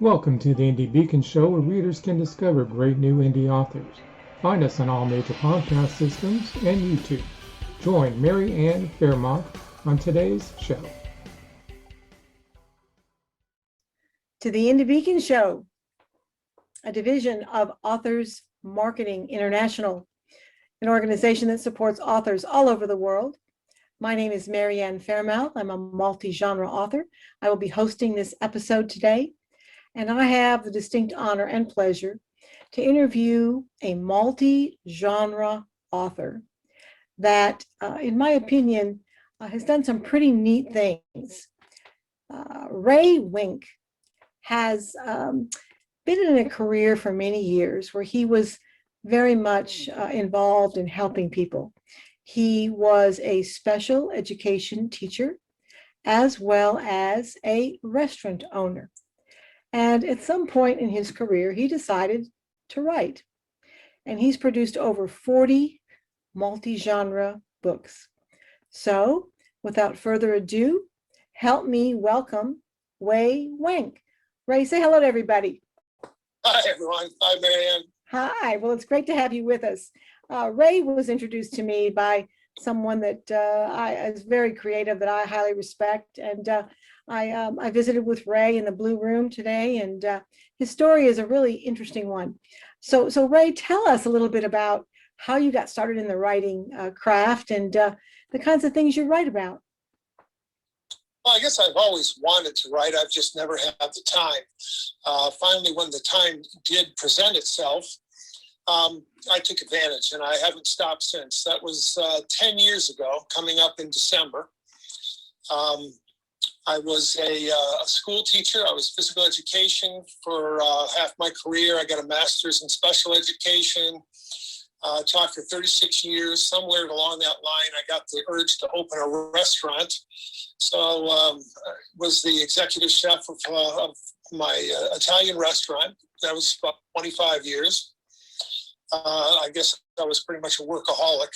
Welcome to the Indie Beacon Show, where readers can discover great new indie authors. Find us on all major podcast systems and YouTube. Join Mary Ann Faremouth on today's show. To the Indie Beacon Show, a division of Authors Marketing International, an organization that supports authors all over the world. My name is Mary Ann Faremouth. I'm a multi-genre author. I will be hosting this episode today, and I have the distinct honor and pleasure to interview a multi-genre author that, in my opinion, has done some pretty neat things. Ray Wenck has been in a career for many years where he was very much involved in helping people. He was a special education teacher as well as a restaurant owner. And at some point in his career, he decided to write. And he's produced over 40 multi-genre books. So without further ado, help me welcome Ray Wenck. Ray, say hello to everybody. Hi, everyone. Hi, Mary Ann. Hi. Well, it's great to have you with us. Ray was introduced to me by someone that is very creative, that I highly respect. And I visited with Ray in the Blue Room today, and his story is a really interesting one. So Ray, tell us a little bit about how you got started in the writing craft and the kinds of things you write about. Well, I guess I've always wanted to write. I've just never had the time. Finally, when the time did present itself, I took advantage, and I haven't stopped since. That was 10 years ago, coming up in December. I was a school teacher. I was physical education for half my career. I got a master's in special education. Taught for 36 years. Somewhere along that line, I got the urge to open a restaurant. So was the executive chef of my Italian restaurant. That was about 25 years. I guess I was pretty much a workaholic.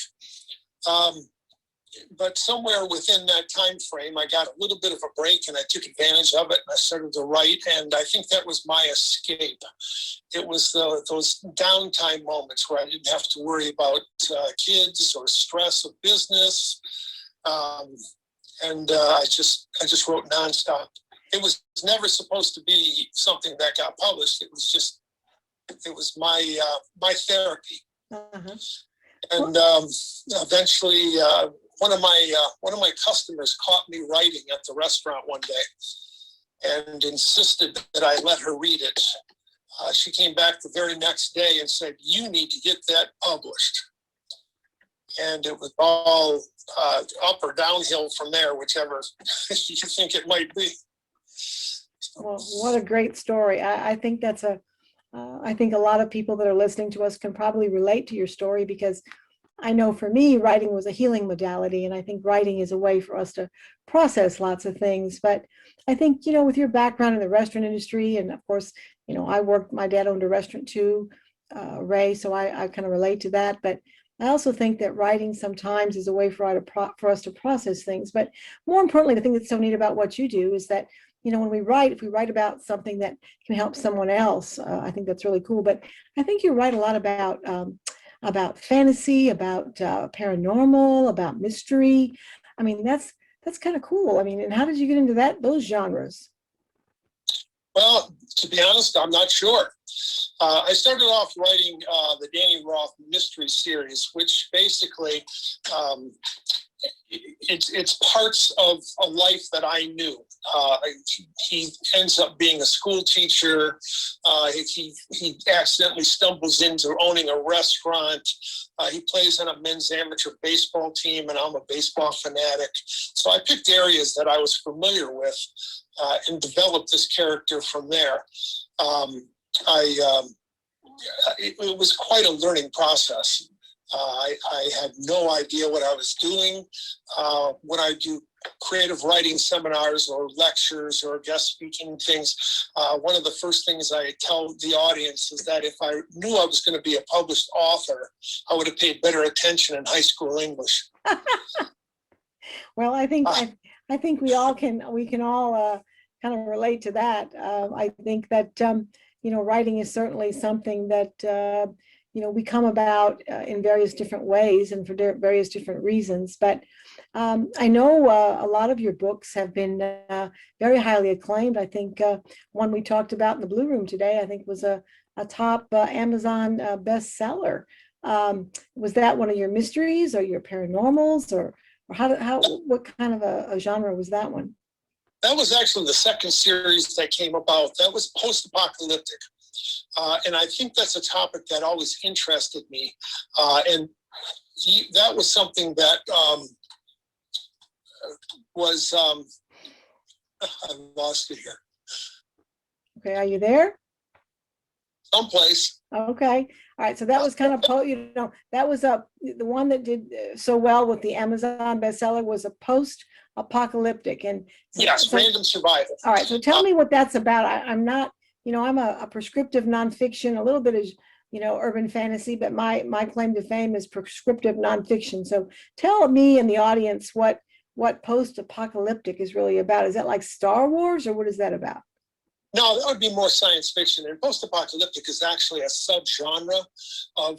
But somewhere within that time frame, I got a little bit of a break, and I took advantage of it, and I started to write, and I think that was my escape. It was those downtime moments where I didn't have to worry about kids or stress of business, and I just wrote nonstop. It was never supposed to be something that got published. It was my therapy. Uh-huh. And eventually, one of my customers caught me writing at the restaurant one day and insisted that I let her read it. She came back the very next day and said, "You need to get that published." And it was all up or downhill from there, whichever you think it might be. Well, what a great story. I think I think a lot of people that are listening to us can probably relate to your story, because I know for me, writing was a healing modality, and I think writing is a way for us to process lots of things. But I think, with your background in the restaurant industry, and of course, my dad owned a restaurant too, Ray, so I kind of relate to that. But I also think that writing sometimes is a way for us to process things. But more importantly, the thing that's so neat about what you do is that, when we write, if we write about something that can help someone else, I think that's really cool. But I think you write a lot about fantasy, about paranormal, about mystery. I mean, that's kind of cool. I mean, and how did you get into those genres? Well, to be honest, I'm not sure. I started off writing the Danny Roth mystery series, which basically it's parts of a life that I knew. He ends up being a school teacher. He accidentally stumbles into owning a restaurant. He plays on a men's amateur baseball team, and I'm a baseball fanatic. So I picked areas that I was familiar with and developed this character from there. It was quite a learning process. I had no idea what I was doing. When I do creative writing seminars or lectures or guest speaking things, one of the first things I tell the audience is that if I knew I was going to be a published author, I would have paid better attention in high school English. Well, I think we can all kind of relate to that. I think that, writing is certainly something that, we come about in various different ways and for various different reasons. But I know a lot of your books have been very highly acclaimed. I think one we talked about in the Blue Room today, I think was a top Amazon bestseller. Was that one of your mysteries or your paranormals, or what kind of a genre was that one? That was actually the second series that came about. That was post-apocalyptic. And I think that's a topic that always interested me. And that was something that was, I lost it here. Okay, are you there? Someplace. Okay. All right. So that was kind of, that was the one that did so well with the Amazon bestseller was a post-apocalyptic. And so, yes, random survival. All right. So tell me what that's about. I'm not, I'm a prescriptive nonfiction, a little bit of, urban fantasy, but my claim to fame is prescriptive nonfiction. So tell me and the audience what post-apocalyptic is really about. Is that like Star Wars, or what is that about? No, that would be more science fiction. And post-apocalyptic is actually a subgenre of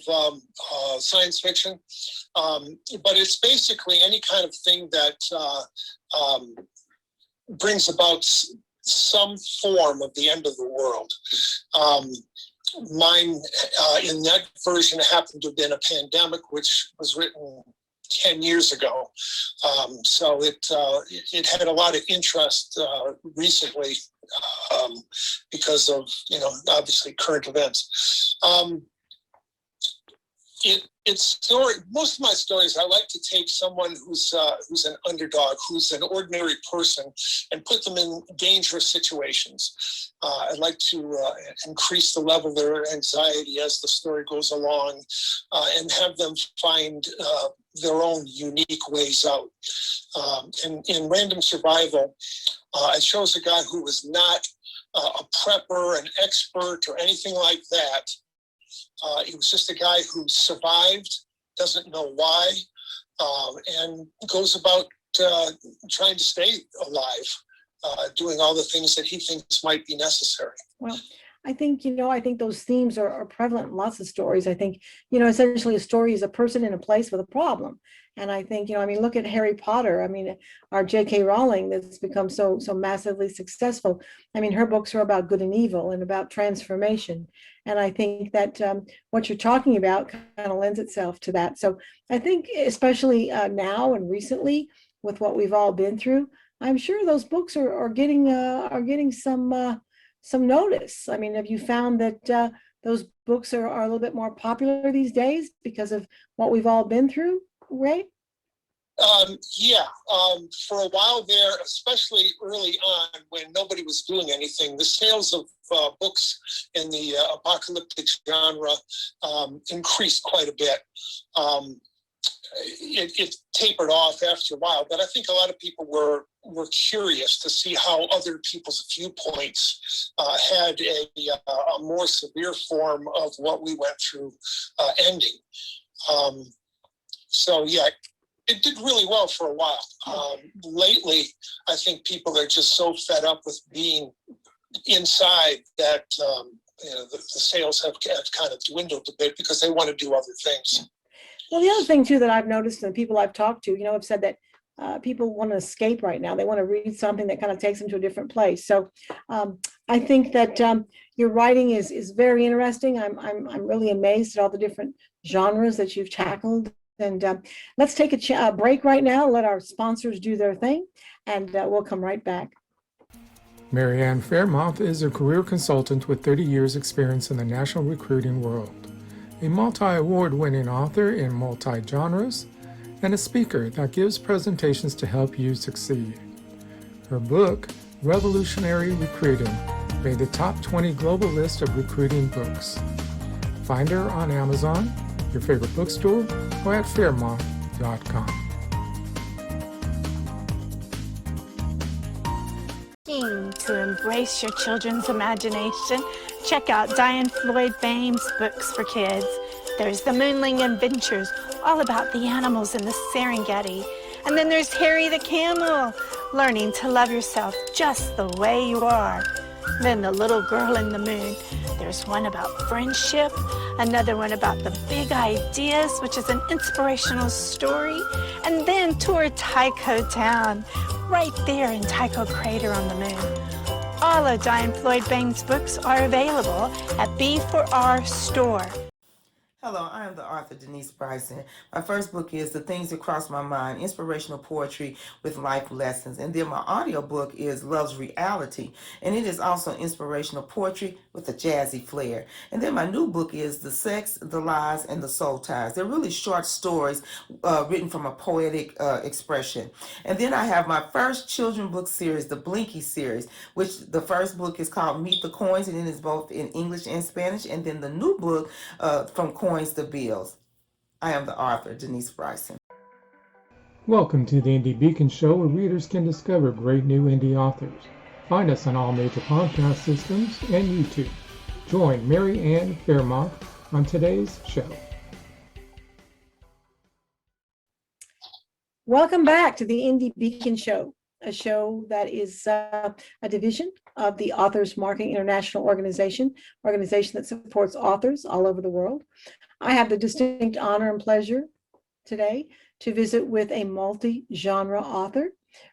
science fiction. But it's basically any kind of thing that brings about some form of the end of the world. Mine, in that version, happened to have been a pandemic, which was written 10 years ago. So it had a lot of interest recently because of, obviously current events. Most of my stories, I like to take someone who's an underdog, who's an ordinary person, and put them in dangerous situations. I like to increase the level of their anxiety as the story goes along, and have them find their own unique ways out. In Random Survival, I chose a guy who was not a prepper, an expert, or anything like that. He was just a guy who survived, doesn't know why, and goes about trying to stay alive, doing all the things that he thinks might be necessary. Well, I think, I think those themes are prevalent in lots of stories. I think, essentially a story is a person in a place with a problem. And I think, look at Harry Potter. Our J.K. Rowling that's become so massively successful. Her books are about good and evil and about transformation. And I think that what you're talking about kind of lends itself to that. So I think especially now and recently with what we've all been through, I'm sure those books are getting some notice. Have you found that those books are a little bit more popular these days because of what we've all been through, Ray? For a while there, especially early on when nobody was doing anything, the sales of books in the apocalyptic genre increased quite a bit. It tapered off after a while, but I think a lot of people were curious to see how other people's viewpoints had a more severe form of what we went through ending. It did really well for a while. Lately, I think people are just so fed up with being inside that the sales have kind of dwindled a bit because they want to do other things. Well, the other thing too that I've noticed, and people I've talked to, have said that people want to escape right now. They want to read something that kind of takes them to a different place. So I think that your writing is very interesting. I'm really amazed at all the different genres that you've tackled. And let's take a break right now. Let our sponsors do their thing, and we'll come right back. Mary Ann Faremouth is a career consultant with 30 years experience in the national recruiting world, a multi-award-winning author in multi-genres, and a speaker that gives presentations to help you succeed. Her book, Revolutionary Recruiting, made the top 20 global list of recruiting books. Find her on Amazon, your favorite bookstore, or at Faremouth.com. To embrace your children's imagination, check out Diane Floyd Fame's books for kids. There's The Moonling Adventures, all about the animals in the Serengeti. And then there's Harry the Camel, learning to love yourself just the way you are. Then The Little Girl in the Moon. There's one about friendship, another one about the big ideas, which is an inspirational story, and then Tour Tycho Town, right there in Tycho Crater on the moon. All of Diane Floyd Bain's books are available at B4R Store. Hello, I am the author Denise Bryson. My first book is The Things That Cross My Mind, Inspirational Poetry with Life Lessons. And then my audio book is Love's Reality, and it is also inspirational poetry with a jazzy flair. And then my new book is The Sex, the Lies, and the Soul Ties. They're really short stories written from a poetic expression. And then I have my first children book series, the Blinky series, which the first book is called Meet the Coins, and it is both in English and Spanish. And then the new book, From Coins to Bills. I am the author, Denise Bryson. Welcome to the Indie Beacon Show, where readers can discover great new indie authors. Find us on all major podcast systems and YouTube. Join Mary Ann Faremouth on today's show. Welcome back to the Indie Beacon Show, a show that is a division of the Authors Marketing International organization that supports authors all over the world. I have the distinct honor and pleasure today to visit with a multi-genre author,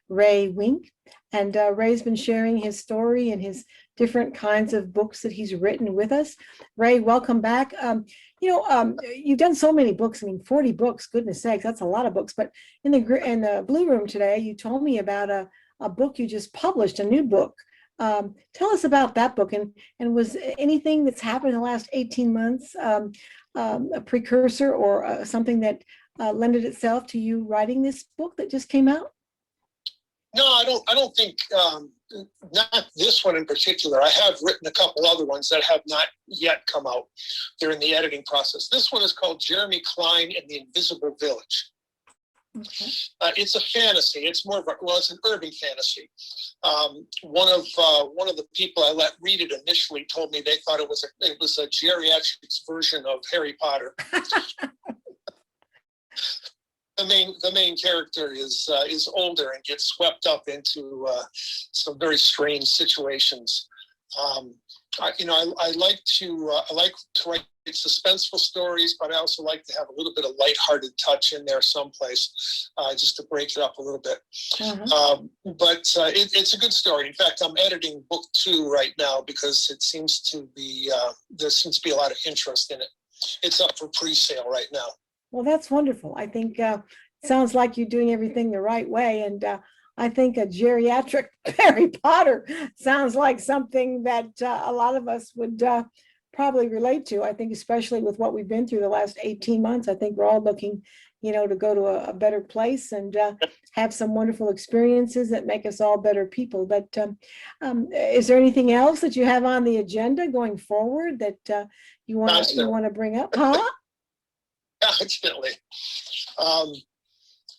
Ray Wenck. And Ray's been sharing his story and his different kinds of books that he's written with us. Ray, welcome back. You've done so many books. I mean, 40 books, goodness sakes, that's a lot of books. But in the Blue Room today, you told me about a book you just published, a new book. Tell us about that book, and was anything that's happened in the last 18 months a precursor or something that lended itself to you writing this book that just came out? No, I don't think, not this one in particular. I have written a couple other ones that have not yet come out. They're in the editing process. This one is called Jeremy Klein and the Invisible Village. Okay. It's a fantasy. It's more of it's an urban fantasy. One of the people I let read it initially told me they thought it was a geriatrics version of Harry Potter. The main character is older and gets swept up into some very strange situations. I like to write suspenseful stories, but I also like to have a little bit of lighthearted touch in there someplace, just to break it up a little bit. Mm-hmm. It's a good story. In fact, I'm editing book 2 right now because it seems to be there seems to be a lot of interest in it. It's up for pre-sale right now. Well, that's wonderful. I think it sounds like you're doing everything the right way, and I think a geriatric Harry Potter sounds like something that a lot of us would probably relate to. I think especially with what we've been through the last 18 months, I think we're all looking, to go to a better place and have some wonderful experiences that make us all better people. But is there anything else that you have on the agenda going forward that you want to bring up? Huh? Definitely.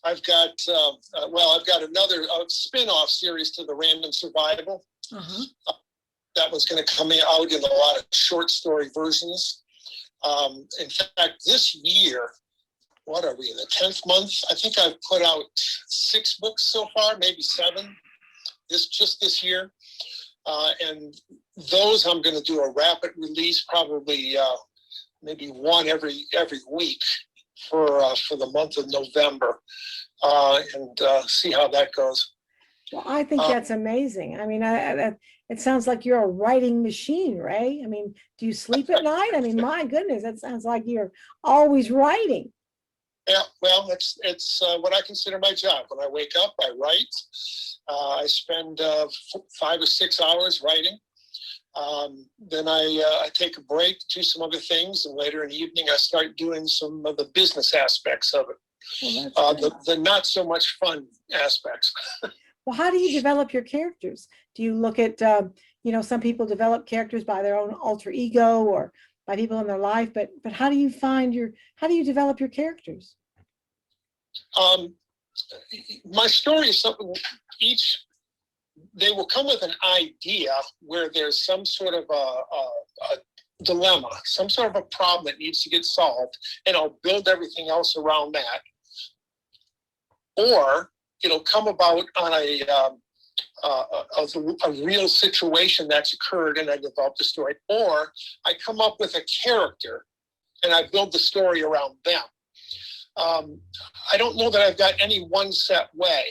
I've got another spin-off series to the Random Survival. Uh-huh. That was going to come out in a lot of short story versions. In fact, this year, what are we in the 10th month? I think I've put out 6 books so far, maybe 7. This year, and those I'm going to do a rapid release, probably maybe one every week for the month of November, and see how that goes. Well, I think that's amazing. I mean, it sounds like you're a writing machine, Ray. I mean, do you sleep at night? I mean, my goodness, that sounds like you're always writing. Yeah, well, it's what I consider my job. When I wake up, I write. I spend 5 or 6 hours writing. Then I take a break, do some other things, and later in the evening, I start doing some of the business aspects of it. Well, the not so much fun aspects. Well, how do you develop your characters? Do you look at, some people develop characters by their own alter ego or by people in their life, but how do you develop your characters? My story is something they will come with an idea where there's some sort of a dilemma, some sort of a problem that needs to get solved, and I'll build everything else around that. Or it'll come about on a real situation that's occurred, and I develop the story, or I come up with a character and I build the story around them. I don't know that I've got any one set way.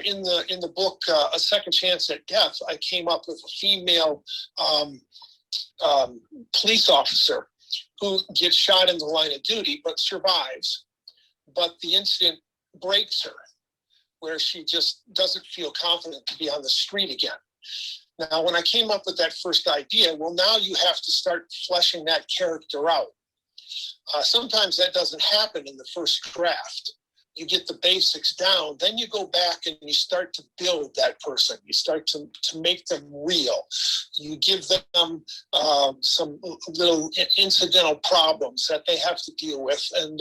In the book, A Second Chance at Death, I came up with a female police officer who gets shot in the line of duty but survives. But the incident breaks her, where she just doesn't feel confident to be on the street again. Now, when I came up with that first idea, well, now you have to start fleshing that character out. Sometimes that doesn't happen in the first draft. You get the basics down, then you go back and you start to build that person. You start to make them real. You give them some little incidental problems that they have to deal with, and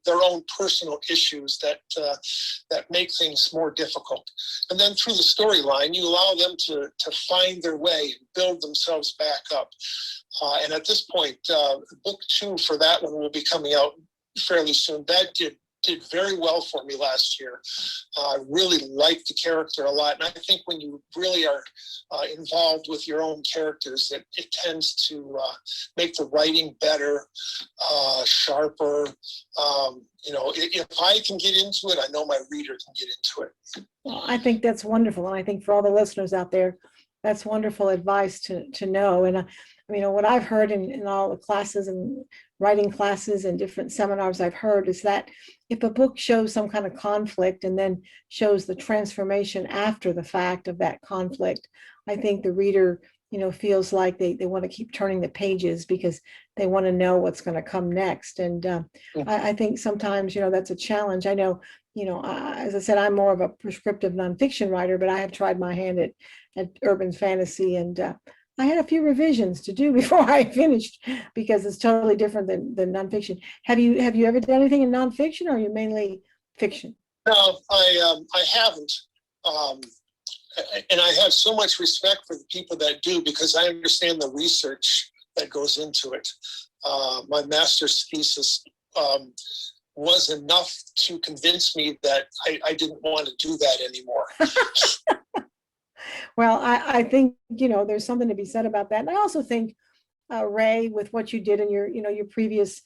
their own personal issues that make things more difficult. And then through the storyline, you allow them to find their way and build themselves back up. And at this point, book 2 for that one will be coming out fairly soon. That did very well for me last year. I really liked the character a lot. And I think when you really are involved with your own characters, it tends to make the writing better, sharper. If I can get into it, I know my reader can get into it. Well, I think that's wonderful. And I think for all the listeners out there, that's wonderful advice to know. And what I've heard in all the classes and writing classes and different seminars I've heard is that if a book shows some kind of conflict and then shows the transformation after the fact of that conflict, I think the reader, feels like they want to keep turning the pages because they want to know what's going to come next. And I think sometimes, that's a challenge. I know, as I said, I'm more of a prescriptive nonfiction writer, but I have tried my hand at urban fantasy, and I had a few revisions to do before I finished because it's totally different than nonfiction. Have you ever done anything in nonfiction, or are you mainly fiction? No, I haven't. And I have so much respect for the people that do, because I understand the research that goes into it. My master's thesis was enough to convince me that I didn't want to do that anymore. Well, I think, there's something to be said about that. And I also think, Ray, with what you did in your previous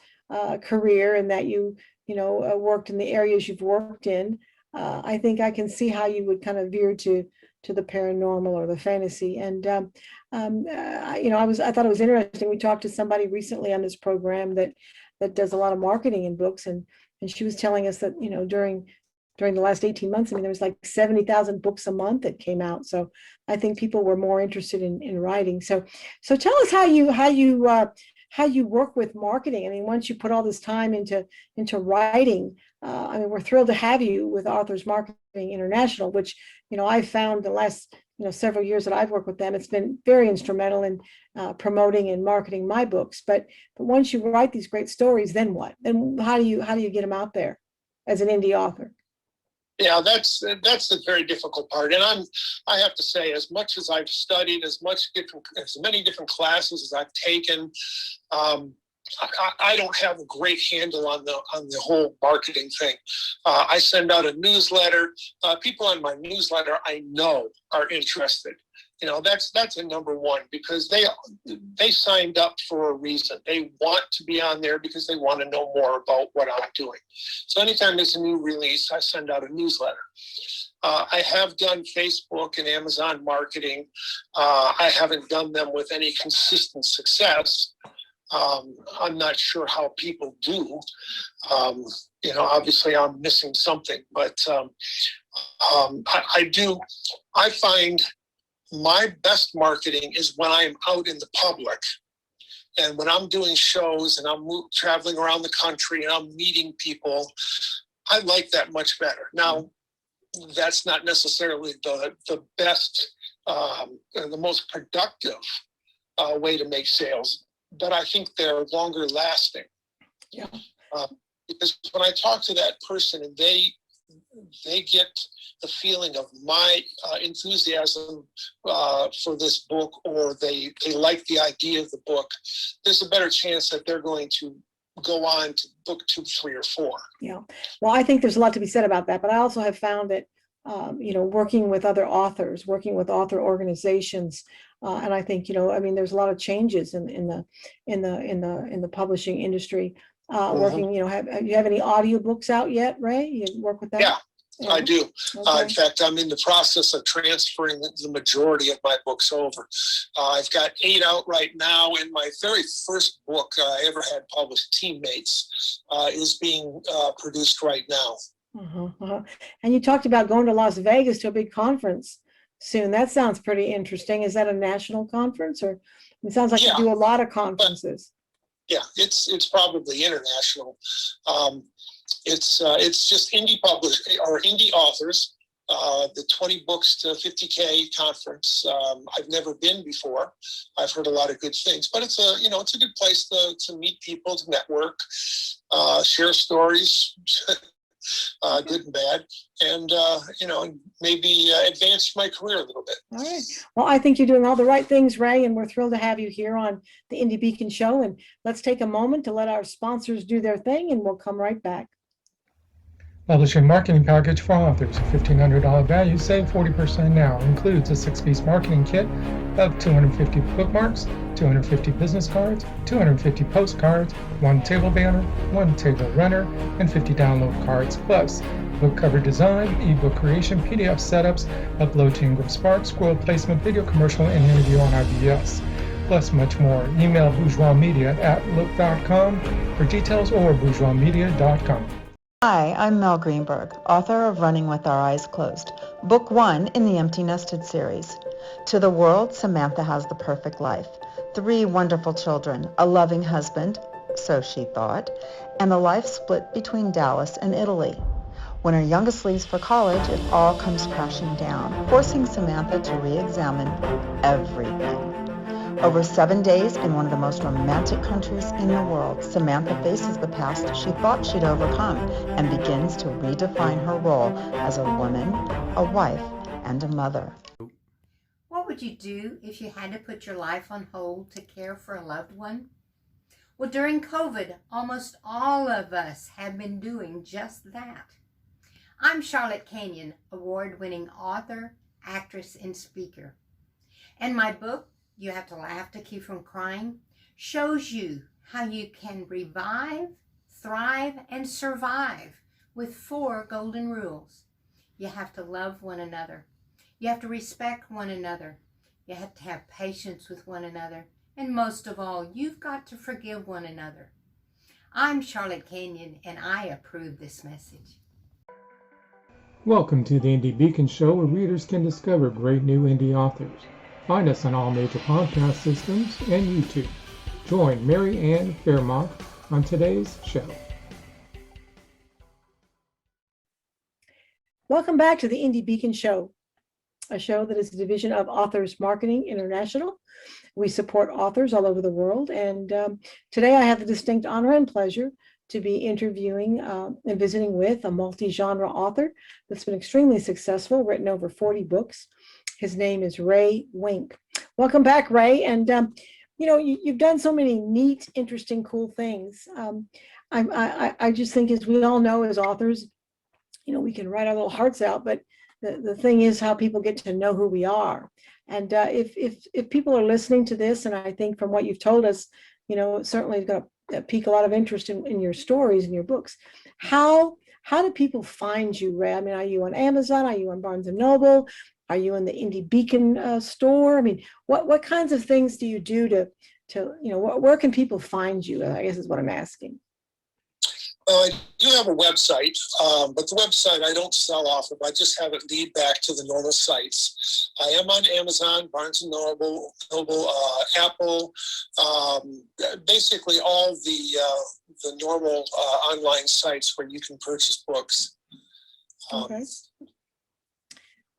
career, and that you worked in the areas you've worked in, I think I can see how you would kind of veer to the paranormal or the fantasy. And I thought it was interesting. We talked to somebody recently on this program that does a lot of marketing in books, and she was telling us that during the last 18 months, there was like 70,000 books a month that came out. So I think people were more interested in writing. So tell us how you work with marketing. Once you put all this time into writing, we're thrilled to have you with Authors Marketing International, which, I've found the last, several years that I've worked with them, it's been very instrumental in promoting and marketing my books. But once you write these great stories, then what? Then how do you get them out there as an indie author? Yeah, that's the very difficult part. And I have to say, as much as I've studied, as many different classes as I've taken, I don't have a great handle on the whole marketing thing. I send out a newsletter. People on my newsletter I know are interested. That's a number one, because they signed up for a reason. They want to be on there because they want to know more about what I'm doing. So anytime there's a new release, I send out a newsletter. I have done Facebook and Amazon marketing. I haven't done them with any consistent success. I'm not sure how people do. Obviously I'm missing something, but I do. I find my best marketing is when I'm out in the public, and when I'm doing shows and I'm traveling around the country and I'm meeting people. I like that much better. Now, that's not necessarily the best, the most productive way to make sales, but I think they're longer lasting. Yeah. Because when I talk to that person and they get the feeling of my enthusiasm for this book, or they like the idea of the book, there's a better chance that they're going to go on to book 2, 3, or 4. Yeah. Well, I think there's a lot to be said about that, but I also have found that, working with other authors, working with author organizations, and I think, I mean, there's a lot of changes in the publishing industry. Working, have you have any audiobooks out yet, Ray? You work with that? Yeah. I do. Okay. In fact, I'm in the process of transferring the majority of my books over. I've got 8 out right now, and my very first book I ever had published, Teammates, is being produced right now. And you talked about going to Las Vegas to a big conference soon. That sounds pretty interesting. Is that a national conference, or it sounds like you do a lot of conferences? Yeah, it's probably international. It's just indie or indie authors. The 20 books to 50K conference. I've never been before. I've heard a lot of good things, but it's a good place to meet people, to network, share stories, good and bad, and maybe advance my career a little bit. All right. Well, I think you're doing all the right things, Ray, and we're thrilled to have you here on the Indie Beacon Show. And let's take a moment to let our sponsors do their thing, and we'll come right back. Publishing marketing package for authors. $1,500 value, save 40% now. Includes a 6-piece marketing kit of 250 bookmarks, 250 business cards, 250 postcards, 1 table banner, 1 table runner, and 50 download cards, plus book cover design, ebook creation, PDF setups, upload to Ingram Spark, scroll placement, video commercial, and interview on IBS, plus much more. Email bourgeoismedia@look.com for details, or bourgeoismedia.com. Hi, I'm Mel Greenberg, author of Running with Our Eyes Closed, book 1 in the Empty Nested series. To the world, Samantha has the perfect life. 3 wonderful children, a loving husband, so she thought, and a life split between Dallas and Italy. When her youngest leaves for college, it all comes crashing down, forcing Samantha to re-examine everything. Over 7 days in one of the most romantic countries in the world, Samantha faces the past she thought she'd overcome and begins to redefine her role as a woman, a wife, and a mother. What would you do if you had to put your life on hold to care for a loved one? Well, during COVID, almost all of us have been doing just that. I'm Charlotte Canyon, award-winning author, actress, and speaker. And my book, You Have to Laugh to Keep from Crying, shows you how you can revive, thrive, and survive with 4 golden rules. You have to love one another. You have to respect one another. You have to have patience with one another. And most of all, you've got to forgive one another. I'm Charlotte Canyon, and I approve this message. Welcome to the Indie Beacon Show, where readers can discover great new indie authors. Find us on all major podcast systems and YouTube. Join Mary Ann Faremouth on today's show. Welcome back to the Indie Beacon Show, a show that is a division of Authors Marketing International. We support authors all over the world, and today I have the distinct honor and pleasure to be interviewing and visiting with a multi-genre author that's been extremely successful, written over 40 books. His name is Ray Wenck. Welcome back, Ray. And you've done so many neat, interesting, cool things. I just think, as we all know, as authors, we can write our little hearts out, but the thing is how people get to know who we are. And if people are listening to this, and I think from what you've told us, it certainly is going to pique a lot of interest in your stories and your books. How do people find you, Ray? I mean, are you on Amazon? Are you on Barnes & Noble? Are you in the Indie Beacon store? I mean, what kinds of things do you do to where can people find you? I guess is what I'm asking. I do have a website, but the website I don't sell off of. I just have it lead back to the normal sites. I am on Amazon, Barnes & Noble, Apple, basically all the normal online sites where you can purchase books. Okay.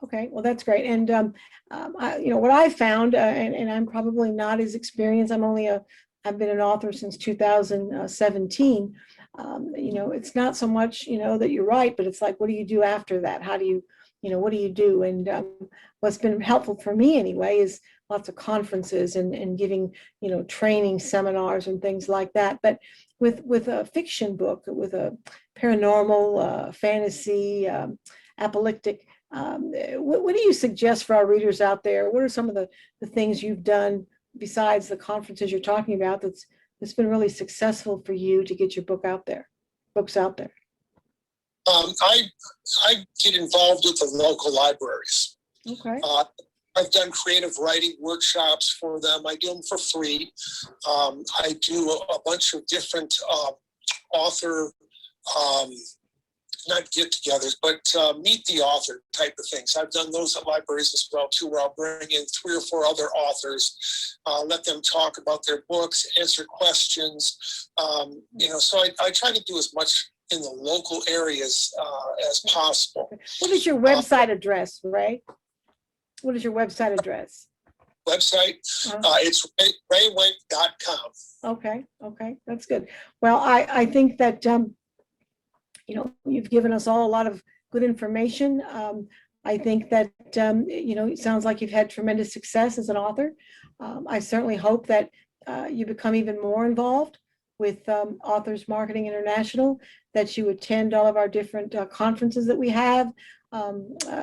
Okay, well, that's great. And what I found, and I'm probably not as experienced. I've been an author since 2017. It's not so much, that you write, but it's like, what do you do after that? How do you, what do you do? And what's been helpful for me anyway is lots of conferences and giving, training seminars and things like that. But with a fiction book, with a paranormal, fantasy, apocalyptic, what do you suggest for our readers out there? What are some of the things you've done besides the conferences you're talking about that's been really successful for you to get your books out there? I get involved with the local libraries. Okay. I've done creative writing workshops for them. I do them for free. I do a bunch of different author, not get-togethers, but meet the author type of things. I've done those at libraries as well too, where I'll bring in 3 or 4 other authors, let them talk about their books, answer questions. So I try to do as much in the local areas as possible. What is your website address, Ray? What is your website address? Website, it's raywenck.com. Okay, that's good. Well, I think that you've given us all a lot of good information. I think that it sounds like you've had tremendous success as an author. I certainly hope that you become even more involved with Authors Marketing International, that you attend all of our different conferences that we have.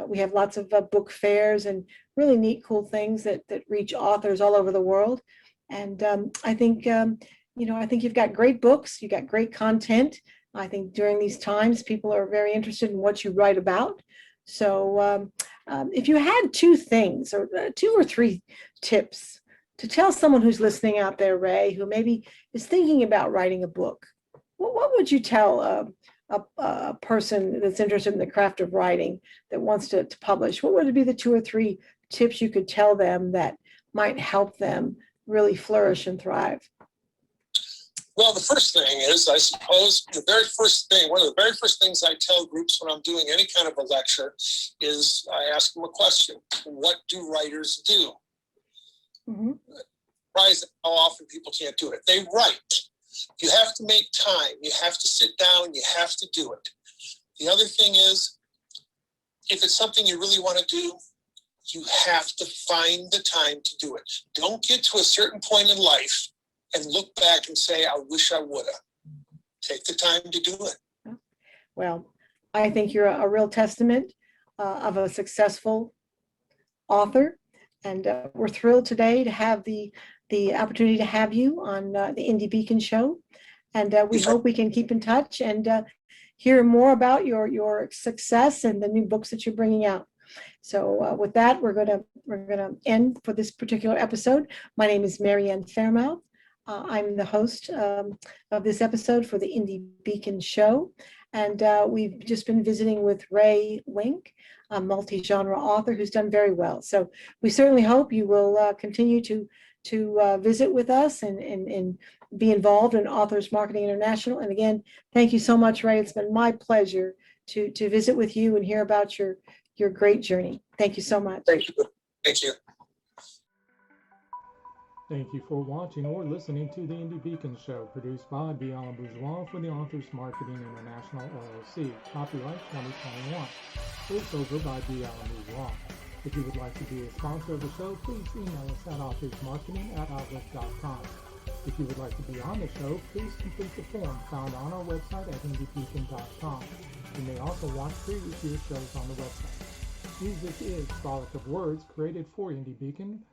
We have lots of book fairs and really neat, cool things that reach authors all over the world. And I think you've got great books, you got great content. I think during these times, people are very interested in what you write about. So if you had 2 things or 2 or 3 tips to tell someone who's listening out there, Ray, who maybe is thinking about writing a book, what would you tell a person that's interested in the craft of writing that wants to publish? What would be the 2 or 3 tips you could tell them that might help them really flourish and thrive? Well, the first thing is, I suppose, one of the very first things I tell groups when I'm doing any kind of a lecture is I ask them a question. What do writers do? Mm-hmm. Surprised how often people can't do it. They write. You have to make time. You have to sit down. You have to do it. The other thing is, if it's something you really want to do, you have to find the time to do it. Don't get to a certain point in life and look back and say, I wish I would have. Take the time to do it. Well, I think you're a real testament of a successful author. And we're thrilled today to have the opportunity to have you on the Indie Beacon show. And we hope we can keep in touch and hear more about your success and the new books that you're bringing out. So with that, we're gonna end for this particular episode. My name is Mary Ann Faremouth. I'm the host of this episode for the Indie Beacon show. And we've just been visiting with Ray Wenck, a multi-genre author who's done very well. So we certainly hope you will continue to visit with us and be involved in Authors Marketing International. And again, thank you so much, Ray. It's been my pleasure to visit with you and hear about your great journey. Thank you so much. Thank you. Thank you. Thank you for watching or listening to the Indie Beacon Show, produced by Biala Bourgeois for the Authors Marketing International LLC. Copyright 2021. Voiceover by Biala Bourgeois. If you would like to be a sponsor of the show, please email us at authorsmarketing@outlook.com. If you would like to be on the show, please complete the form found on our website at indiebeacon.com. You may also watch previous year's shows on the website. Music is Frolic of Words, created for Indie Beacon